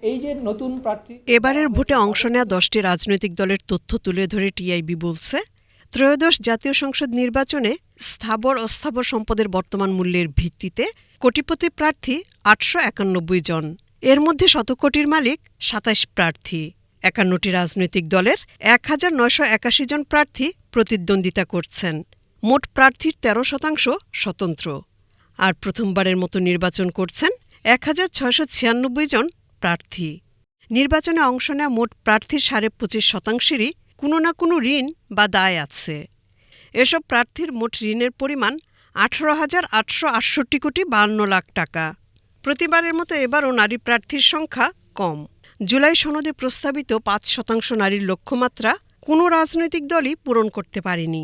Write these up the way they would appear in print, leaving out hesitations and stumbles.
এই যে নতুন প্রার্থী এবারের ভোটে অংশ নেওয়া 10টি রাজনৈতিক দলের তথ্য তুলে ধরে টিআইবি বলছে, ত্রয়োদশ জাতীয় সংসদ নির্বাচনে স্থাবর অস্থাবর সম্পদের বর্তমান মূল্যের ভিত্তিতে কোটিপতি প্রার্থী 891 জন। এর মধ্যে শতকোটির মালিক 27 প্রার্থী। 51টি রাজনৈতিক দলের 1981 জন প্রার্থী প্রতিদ্বন্দ্বিতা করছেন। মোট প্রার্থীর 13% স্বতন্ত্র। আর প্রথমবারের মতো নির্বাচন করছেন 1696 জন প্রার্থী। নির্বাচনে অংশ নেওয়া মোট প্রার্থীর 25.25%-ই কোনো না কোনো ঋণ বা দায় আছে। এসব প্রার্থীর মোট ঋণের পরিমাণ 18,868 কোটি 52 লাখ টাকা। প্রতিবারের মতো এবারও নারী প্রার্থীর সংখ্যা কম। জুলাই সনদে প্রস্তাবিত 5% নারীর লক্ষ্যমাত্রা কোনো রাজনৈতিক দলই পূরণ করতে পারেনি।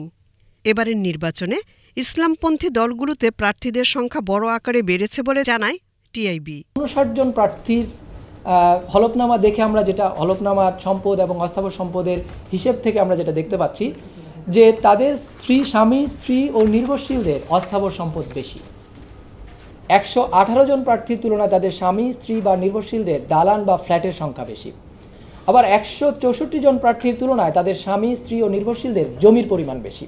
এবারের নির্বাচনে ইসলামপন্থী দলগুলোতে প্রার্থীদের সংখ্যা বড় আকারে বেড়েছে বলে জানায় টিআইবি। 59 জন প্রার্থীর হলফনামা দেখে আমরা যেটা হলফনামার সম্পদ এবং অস্থাবর সম্পদের হিসেব থেকে আমরা যেটা দেখতে পাচ্ছি যে তাদের স্বামী স্ত্রী ও নির্ভরশীলদের অস্থাবর সম্পদ বেশি। 118 জন প্রার্থীর তুলনায় তাদের স্বামী স্ত্রী বা নির্ভরশীলদের দালান বা ফ্ল্যাটের সংখ্যা বেশি। আবার 164 জন প্রার্থীর তুলনায় তাদের স্বামী স্ত্রী ও নির্ভরশীলদের জমির পরিমাণ বেশি।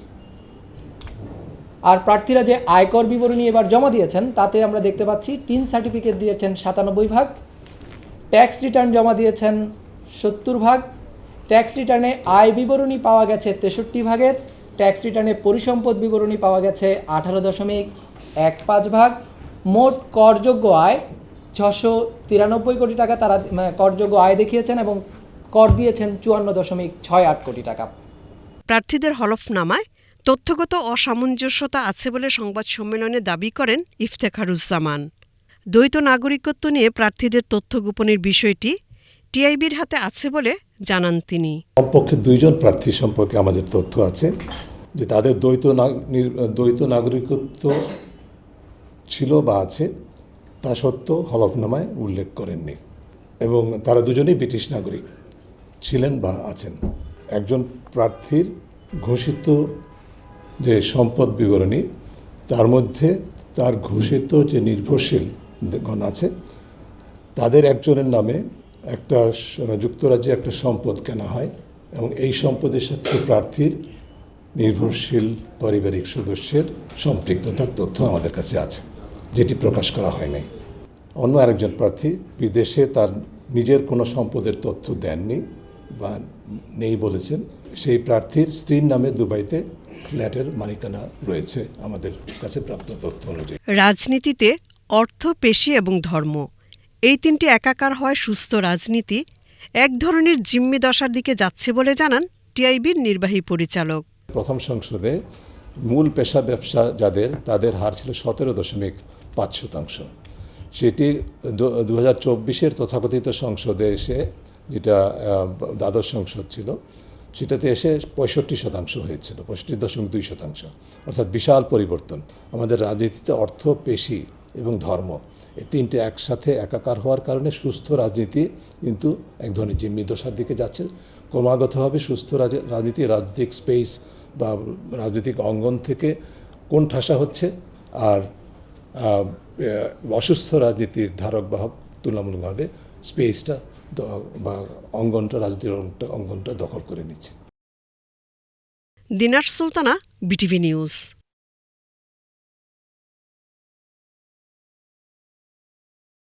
আর প্রার্থীরা যে আয়কর বিবরণী এবার জমা দিয়েছেন তাতে আমরা দেখতে পাচ্ছি টিন সার্টিফিকেট দিয়েছেন 97 ভাগ, ট্যাক্স রিটার্ন জমা দিয়েছেন 70 ভাগ, ট্যাক্স রিটার্নে আয় বিবরণী পাওয়া গেছে 63 ভাগের, ট্যাক্স রিটার্নে পরিসম্পদ বিবরণী পাওয়া গেছে 18.15 ভাগ। মোট করযোগ্য আয় 693 কোটি টাকা তারা করযোগ্য আয় দেখিয়েছেন এবং কর দিয়েছেন 54.68 কোটি টাকা। প্রার্থীদের হলফনামায় তথ্যগত অসামঞ্জস্যতা আছে বলে সংবাদ সম্মেলনে দাবি করেন ইফতেখারুজ্জামান। দ্বৈত নাগরিকত্ব নিয়ে প্রার্থীদের তথ্য গোপনের বিষয়টি টিআইবির হাতে আছে বলে জানান তিনি। কমপক্ষে 2 জন প্রার্থী সম্পর্কে আমাদের তথ্য আছে যে তাদের দ্বৈত নাগরিকত্ব ছিল বা আছে, তা সত্ত্বেও হলফনামায় উল্লেখ করেননি এবং তারা দুজনেই ব্রিটিশ নাগরিক ছিলেন বা আছেন। একজন প্রার্থীর ঘোষিত যে সম্পদ বিবরণী তার মধ্যে তার ঘোষিত যে নির্ভরশীলগণ আছে তাদের একজনের নামে একটা যুক্তরাজ্যে একটা সম্পদ কেনা হয় এবং এই সম্পদের সাথে প্রার্থীর নির্ভরশীল পারিবারিক সদস্যের সম্পৃক্ততার তথ্য আমাদের কাছে আছে, যেটি প্রকাশ করা হয়নি। অন্য আরেকজন প্রার্থী বিদেশে তার নিজের কোনো সম্পদের তথ্য দেননি বা নেই বলেছেন। সেই প্রার্থীর স্ত্রীর নামে দুবাইতে ফ্ল্যাটের মালিকানা রয়েছে আমাদের কাছে প্রাপ্ত তথ্য অনুযায়ী। রাজনীতিতে অর্থ, পেশি এবং ধর্ম এই তিনটি একাকার হয় সুস্থ রাজনীতি এক ধরনের জিম্মি দশার দিকে যাচ্ছে বলে জানান টিআইবির নির্বাহী পরিচালক। প্রথম সংসদে মূল পেশা ব্যবসা তাদের হার ছিল 17.5%। সেটি 2024-এর তথাকথিত সংসদে এসে, যেটা দ্বাদশ সংসদ ছিল, সেটাতে এসে 65% হয়েছিল, 65.2%। অর্থাৎ বিশাল পরিবর্তন। আমাদের রাজনীতিতে অর্থ, পেশি এবং ধর্ম এই তিনটে একসাথে একাকার হওয়ার কারণে সুস্থ রাজনীতি কিন্তু এক ধরনের জিম্মি দশার দিকে যাচ্ছে। ক্রমাগতভাবে সুস্থ রাজনীতি রাজনৈতিক স্পেস বা রাজনৈতিক অঙ্গন থেকে কোণঠাসা হচ্ছে, আর অসুস্থ রাজনীতির ধারক বাহক তুলনামূলকভাবে স্পেসটা বা অঙ্গনটা, রাজনীতির অঙ্গনটা দখল করে নিচ্ছে। দিনার সুলতানা, বিটিভি নিউজ।